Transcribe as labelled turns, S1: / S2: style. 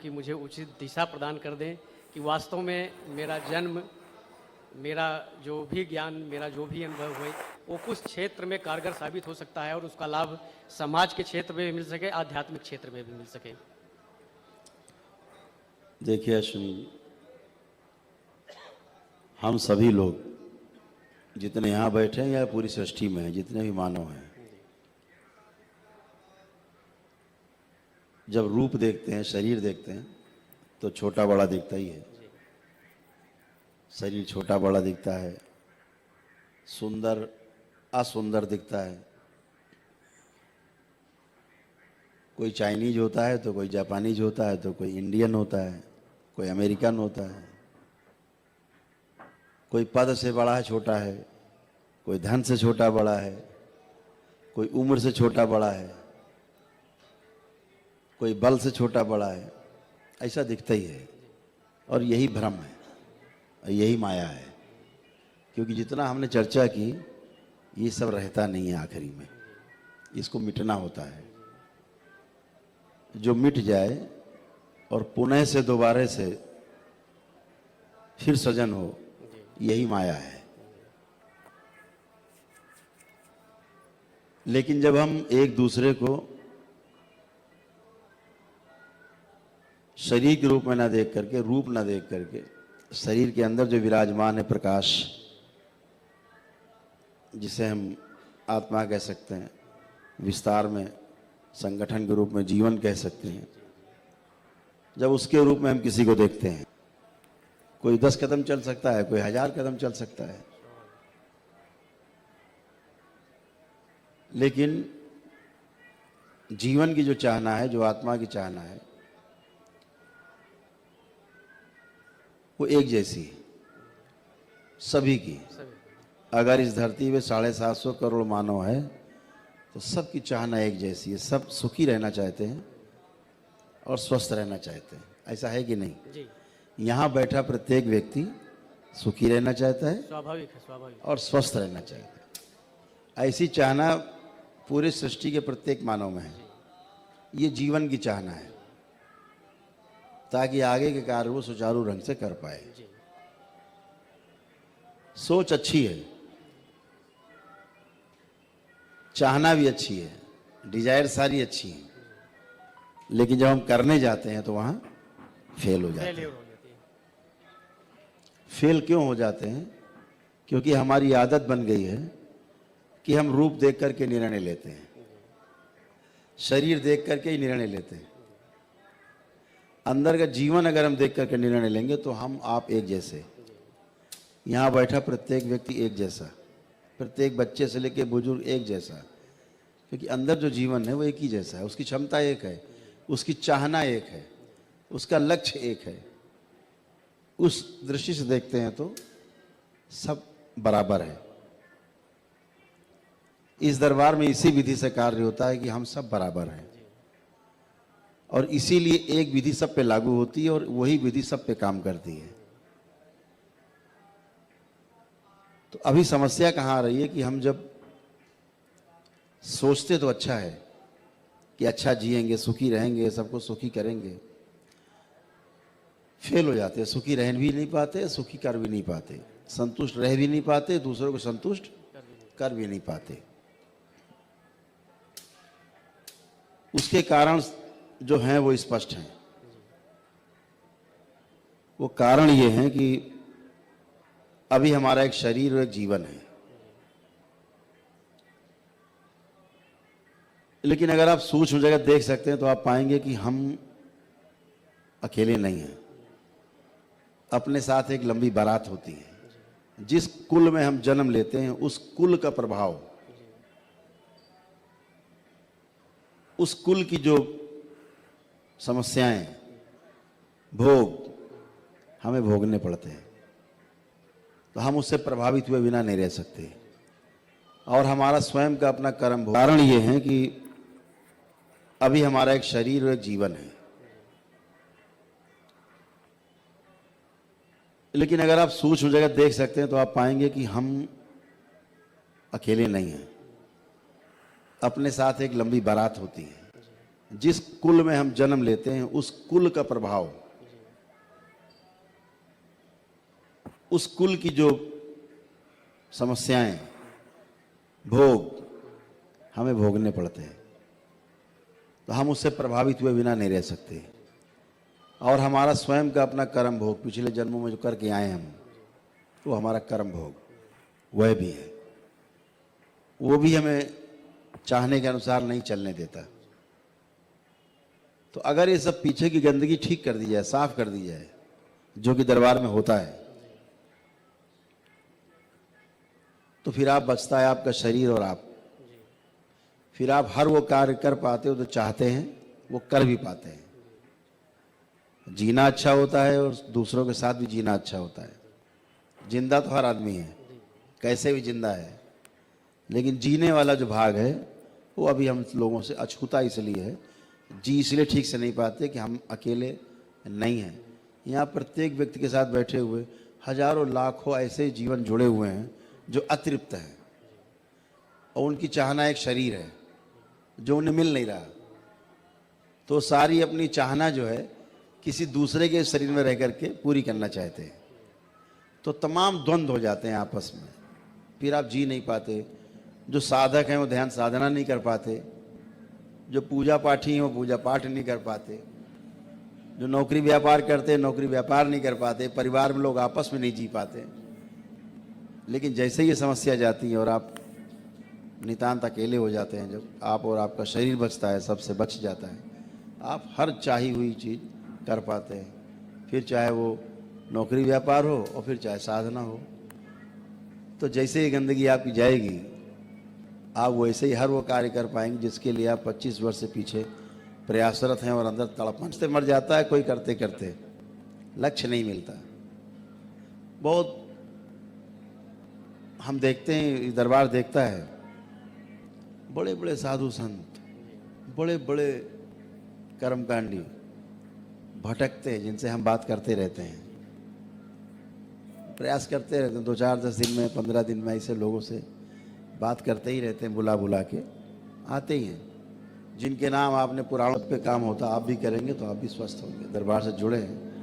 S1: कि मुझे उचित दिशा प्रदान कर दें कि वास्तव में मेरा जन्म, मेरा जो भी ज्ञान, मेरा जो भी अनुभव हुए वो कुछ क्षेत्र में कारगर साबित हो सकता है और उसका लाभ समाज के क्षेत्र में भी मिल सके, आध्यात्मिक क्षेत्र में भी मिल सके।
S2: देखिए अश्विनी जी, हम सभी लोग जितने यहाँ बैठे हैं या पूरी सृष्टि में हैं, जितने भी मानव हैं, जब रूप देखते हैं, शरीर देखते हैं तो छोटा बड़ा दिखता ही है। शरीर छोटा बड़ा दिखता है, सुंदर असुंदर दिखता है। कोई चाइनीज होता है तो कोई जापानीज होता है तो कोई इंडियन होता है, कोई अमेरिकन होता है। कोई पद से बड़ा है छोटा है, कोई धन से छोटा बड़ा है, कोई उम्र से छोटा बड़ा है, कोई बल से छोटा बड़ा है। ऐसा दिखता ही है और यही भ्रम है, यही माया है। क्योंकि जितना हमने चर्चा की, ये सब रहता नहीं है, आखिरी में इसको मिटना होता है। जो मिट जाए और पुनः से दोबारा से फिर सृजन हो, यही माया है। लेकिन जब हम एक दूसरे को शरीर के रूप में ना देख करके, रूप ना देख करके, शरीर के अंदर जो विराजमान है प्रकाश, जिसे हम आत्मा कह सकते हैं, विस्तार में संगठन के रूप में जीवन कह सकते हैं, जब उसके रूप में हम किसी को देखते हैं, कोई 10 कदम चल सकता है, कोई 1000 कदम चल सकता है, लेकिन जीवन की जो चाहना है, जो आत्मा की चाहना है, वो एक जैसी है सभी की। अगर इस धरती पे 750 करोड़ मानव है तो सबकी चाहना एक जैसी है। सब सुखी रहना चाहते हैं और स्वस्थ रहना चाहते हैं। ऐसा है कि नहीं?
S1: जी,
S2: यहाँ बैठा प्रत्येक व्यक्ति सुखी रहना चाहता है,
S1: स्वाभाविक है, स्वाभाविक।
S2: और स्वस्थ रहना चाहता है। ऐसी चाहना पूरे सृष्टि के प्रत्येक मानव में है। ये जीवन की चाहना है, ताकि आगे के कार्य वो सुचारू ढंग से कर पाए। सोच अच्छी है, चाहना भी अच्छी है, डिजायर सारी अच्छी है, लेकिन जब हम करने जाते हैं तो वहां फेल हो जाते हैं। फेल क्यों हो जाते हैं? क्योंकि हमारी आदत बन गई है कि हम रूप देख करके निर्णय लेते हैं, शरीर देख करके ही निर्णय लेते हैं। अंदर का जीवन अगर हम देख करके निर्णय लेंगे तो हम आप एक जैसे। यहाँ बैठा प्रत्येक व्यक्ति एक जैसा, प्रत्येक बच्चे से लेकर बुजुर्ग एक जैसा, क्योंकि अंदर जो जीवन है वो एक ही जैसा है। उसकी क्षमता एक है, उसकी चाहना एक है, उसका लक्ष्य एक है। उस दृष्टि से देखते हैं तो सब बराबर है। इस दरबार में इसी विधि से कार्य होता है कि हम सब बराबर हैं, और इसीलिए एक विधि सब पे लागू होती है और वही विधि सब पे काम करती है। तो अभी समस्या कहाँ आ रही है कि हम जब सोचते तो अच्छा है कि अच्छा जिएंगे, सुखी रहेंगे, सबको सुखी करेंगे, फेल हो जाते हैं। सुखी रह भी नहीं पाते, सुखी कर भी नहीं पाते, संतुष्ट रह भी नहीं पाते, दूसरों को संतुष्ट कर भी नहीं पाते। उसके कारण जो हैं वो स्पष्ट हैं। वो कारण ये हैं कि अभी हमारा एक शरीर और एक जीवन है, लेकिन अगर आप सूक्ष्म जगत देख सकते हैं तो आप पाएंगे कि हम अकेले नहीं हैं। अपने साथ एक लंबी बारात होती है। जिस कुल में हम जन्म लेते हैं उस कुल का प्रभाव, उस कुल की जो समस्याएं, भोग हमें भोगने पड़ते हैं, तो हम उससे प्रभावित हुए बिना नहीं रह सकते। और हमारा स्वयं का अपना कर्म भोग। कारण ये है कि अभी हमारा एक शरीर और एक जीवन है, लेकिन अगर आप सूक्ष्म जगत देख सकते हैं तो आप पाएंगे कि हम अकेले नहीं हैं। अपने साथ एक लंबी बारात होती है। जिस कुल में हम जन्म लेते हैं उस कुल का प्रभाव, उस कुल की जो समस्याएं, भोग हमें भोगने पड़ते हैं, तो हम उससे प्रभावित हुए बिना नहीं रह सकते। और हमारा स्वयं का अपना कर्म भोग, पिछले जन्मों में जो करके आए हम, वो हमारा कर्म भोग वह भी है, वो भी हमें चाहने के अनुसार नहीं चलने देता। तो अगर ये सब पीछे की गंदगी ठीक कर दी जाए, साफ कर दी जाए, जो कि दरबार में होता है, तो फिर आप बचता है आपका शरीर और आप, फिर आप हर वो कार्य कर पाते हो तो चाहते हैं, वो कर भी पाते हैं। जीना अच्छा होता है और दूसरों के साथ भी जीना अच्छा होता है। जिंदा तो हर आदमी है, कैसे भी जिंदा है, लेकिन जीने वाला जो भाग है वो अभी हम लोगों से अछूता इसलिए है, जी इसलिए ठीक से नहीं पाते कि हम अकेले नहीं हैं। यहाँ प्रत्येक व्यक्ति के साथ बैठे हुए हजारों लाखों ऐसे जीवन जुड़े हुए हैं जो अतृप्त हैं, और उनकी चाहना एक शरीर है जो उन्हें मिल नहीं रहा। तो सारी अपनी चाहना जो है किसी दूसरे के शरीर में रह करके पूरी करना चाहते हैं, तो तमाम द्वंद्व हो जाते हैं आपस में, फिर आप जी नहीं पाते। जो साधक हैं वो ध्यान साधना नहीं कर पाते, जो पूजा पाठी हैं वो पूजा पाठ नहीं कर पाते, जो नौकरी व्यापार करते हैं नौकरी व्यापार नहीं कर पाते, परिवार में लोग आपस में नहीं जी पाते। लेकिन जैसे ही ये समस्या जाती है और आप नितांत अकेले हो जाते हैं, जब आप और आपका शरीर बचता है, सबसे बच जाता है, आप हर चाही हुई चीज़ कर पाते हैं, फिर चाहे वो नौकरी व्यापार हो और फिर चाहे साधना हो। तो जैसे ही गंदगी आपकी जाएगी, आप वैसे ही हर वो कार्य कर पाएंगे जिसके लिए आप 25 वर्ष से पीछे प्रयासरत हैं और अंदर तड़पन से मर जाता है कोई करते करते, लक्ष्य नहीं मिलता। बहुत हम देखते हैं, दरबार देखता है, बड़े बड़े साधु संत, बड़े बड़े कर्मकांडी भटकते हैं, जिनसे हम बात करते रहते हैं, प्रयास करते रहते हैं, 2-4-10 दिन में 15 दिन में ऐसे लोगों से बात करते ही रहते हैं, बुला बुला के आते ही हैं, जिनके नाम आपने पुराणों पे काम होता आप भी करेंगे तो आप भी स्वस्थ होंगे। दरबार से जुड़े हैं